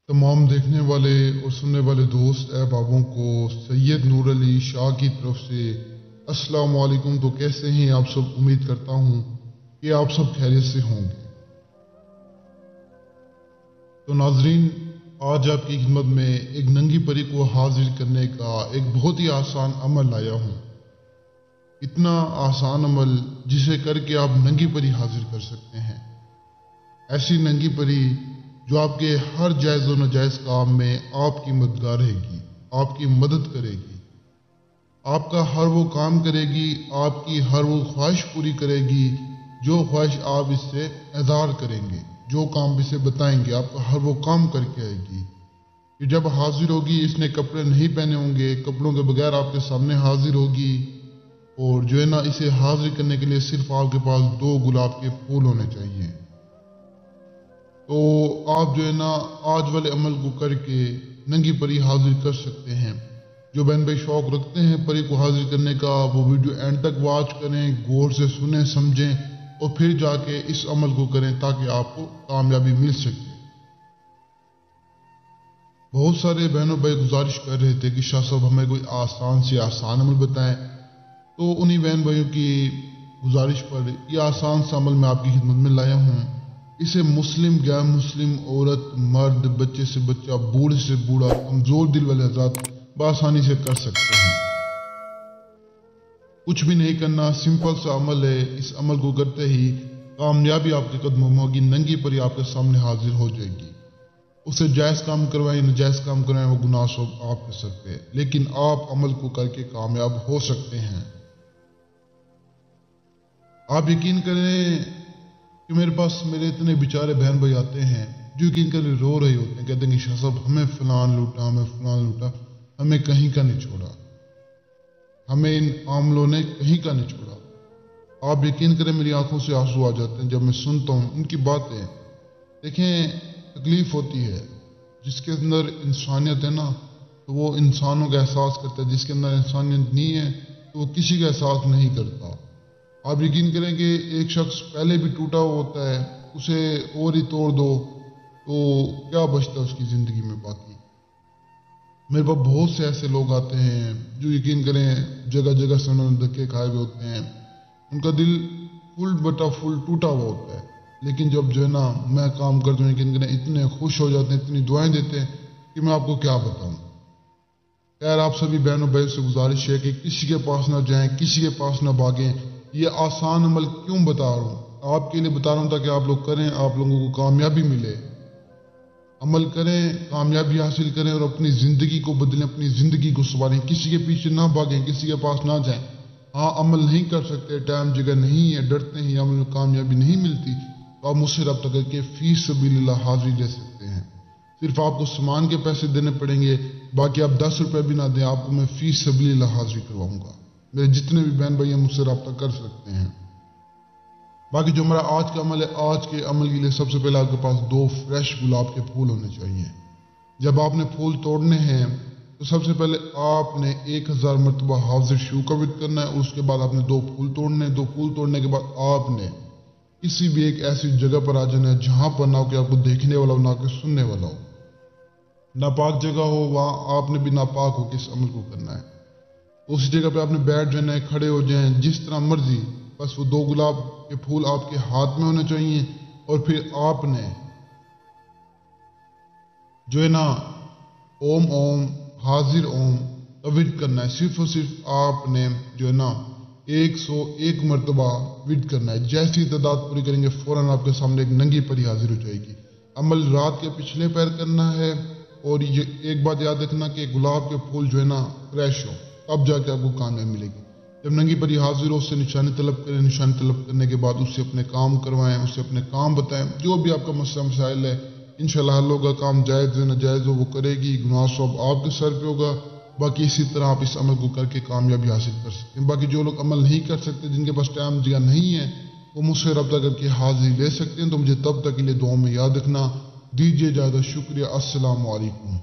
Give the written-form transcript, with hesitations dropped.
तमाम देखने वाले और सुनने वाले दोस्त अहबाबों को सैयद नूर अली शाह की तरफ से अस्सलाम वालेकुम। तो कैसे हैं आप सब? उम्मीद करता हूँ कि आप सब खैरियत से होंगे। तो नाजरीन, आज आपकी खिदमत में एक नंगी परी को हाजिर करने का एक बहुत ही आसान अमल लाया हूँ। इतना आसान अमल जिसे करके आप नंगी परी हाजिर कर सकते हैं। ऐसी नंगी परी जो आपके हर जायज़ व नाजायज़ काम में आपकी मददगार रहेगी, आपकी मदद करेगी, आपका हर वो काम करेगी, आपकी हर वो ख्वाहिश पूरी करेगी जो ख्वाहिश आप इससे एज़हार करेंगे, जो काम इसे बताएंगे, आपका हर वो काम करके आएगी। कि जब हाजिर होगी, इसने कपड़े नहीं पहने होंगे, कपड़ों के बगैर आपके सामने हाजिर होगी और जो है ना, इसे हाजिर करने के लिए सिर्फ आपके पास 2 गुलाब के फूल होने चाहिए। तो आप जो है ना, आज वाले अमल को करके नंगी परी हाजिर कर सकते हैं। जो बहन भाई शौक रखते हैं परी को हाजिर करने का, वो वीडियो एंड तक वॉच करें, गौर से सुने समझें और फिर जाके इस अमल को करें ताकि आपको कामयाबी मिल सके। बहुत सारे बहनों भाई गुजारिश कर रहे थे कि शाह साहब हमें कोई आसान से आसान अमल बताएं। तो उन्हीं बहन भाइयों की गुजारिश पर यह आसान सा अमल मैं आपकी खिदमत में लाया हूँ। इसे मुस्लिम, गैर मुस्लिम, औरत, मर्द, बच्चे से बच्चा, बूढ़े से बूढ़ा, कमजोर दिल वाले हज़रात बआसानी से कर सकते हैं। कुछ भी नहीं करना, सिंपल सा अमल है। इस अमल को करते ही कामयाबी आपके कदमों में होगी, नंगी परी आपके सामने हाजिर हो जाएगी। उसे जायज़ काम करवाएं, नाजायज़ काम करवाएं, वो गुनाह सब आपके सर पे, लेकिन आप अमल को करके कामयाब हो सकते हैं। आप यकीन करें कि मेरे पास मेरे इतने बेचारे बहन भाई आते हैं जो यकीन कर रो रहे होते हैं, कहते हैं कि शाह साहब हमें फलान लूटा, हमें फलान लूटा, हमें कहीं का नहीं छोड़ा, हमें इन आमलों ने कहीं का नहीं छोड़ा। आप यकीन करें मेरी आंखों से आंसू आ जाते हैं जब मैं सुनता हूँ इनकी बातें। देखें, तकलीफ होती है। जिसके अंदर इंसानियत है ना, तो वो इंसानों का एहसास करता है। जिसके अंदर इंसानियत नहीं है तो वो किसी का एहसास नहीं करता। आप यकीन करें कि एक शख्स पहले भी टूटा हुआ होता है, उसे और ही तोड़ दो तो क्या बचता है उसकी ज़िंदगी में बाकी। मेरे पास बहुत से ऐसे लोग आते हैं जो यकीन करें जगह जगह से उन्होंने धक्के खाए हुए होते हैं, उनका दिल फुल बटा फुल टूटा हुआ होता है। लेकिन जब जो है ना मैं काम करता हूँ, यकीन करें इतने खुश हो जाते हैं, इतनी दुआएं देते हैं कि मैं आपको क्या बताऊँ। यार, आप सभी बहनों भाई से गुजारिश है कि किसी के पास ना जाएं, किसी के पास ना भागें। ये आसान अमल क्यों बता रहा हूँ? आपके लिए बता रहा हूँ ताकि आप लोग करें, आप लोगों को कामयाबी मिले। अमल करें, कामयाबी हासिल करें और अपनी ज़िंदगी को बदलें, अपनी ज़िंदगी को संवारें। किसी के पीछे ना भागें, किसी के पास ना जाएं। हाँ, अमल नहीं कर सकते, टाइम जगह नहीं है, डरते हैं, अमल में कामयाबी नहीं मिलती, तो आप मुझसे रब्ता करके फी सबीलिल्लाह हाजिरी ले सकते हैं। सिर्फ आपको सामान के पैसे देने पड़ेंगे, बाकी आप 10 रुपये भी ना दें, आपको मैं फी सबीलिल्लाह हाजिरी करवाऊंगा। मेरे जितने भी बहन भाई हैं मुझसे रब्ता कर सकते हैं। बाकी जो हमारा आज का अमल है, आज के अमल के लिए सबसे पहले आपके पास 2 फ्रेश गुलाब के फूल होने चाहिए। जब आपने फूल तोड़ने हैं तो सबसे पहले आपने 1000 मरतबा हाजिर शू का विद करना है। उसके बाद आपने 2 फूल तोड़ने हैं। 2 फूल तोड़ने के बाद आपने किसी भी एक ऐसी जगह पर आ जाना है जहां पर ना हो कि आपको देखने वाला हो, ना कि सुनने वाला हो, नापाक जगह हो, वहां आपने भी नापाक हो किस अमल को करना है। उस जगह पे आपने बैठ जाना है, खड़े हो जाएं, जिस तरह मर्जी। बस वो 2 गुलाब के फूल आपके हाथ में होने चाहिए और फिर आपने जो है ना ओम ओम हाजिर ओम का विद करना है। सिर्फ और सिर्फ आपने जो है ना 101 मरतबा विद करना है। जैसी तादाद पूरी करेंगे फौरन आपके सामने एक नंगी परी हाजिर हो जाएगी। अमल रात के पिछले पैर करना है और ये एक बात याद रखना कि गुलाब के फूल जो है ना फ्रेश हो, तब जाके आपको कामयाबी मिलेगी। जब नंगी परी हाजिर हो, उससे निशानी तलब करें। निशानी तलब करने के बाद उससे अपने काम करवाएं, उससे अपने काम बताएं। जो भी आपका मसला मसाइल है इंशाल्लाह हल होगा। काम जायज़ है नाजायज़ हो वो करेगी, गुनाह सब आपके सर पे होगा। बाकी इसी तरह आप इस अमल को करके कामयाबी हासिल कर सकते हैं। बाकी जो लोग अमल नहीं कर सकते, जिनके पास टाइम जगह नहीं है, वो मुझसे रब्ता करके हाजिरी ले सकते हैं। तो मुझे तब तक के लिए दुआ में याद रखना। दीजिए इजाज़त। शुक्रिया। अस्सलाम वालेकुम।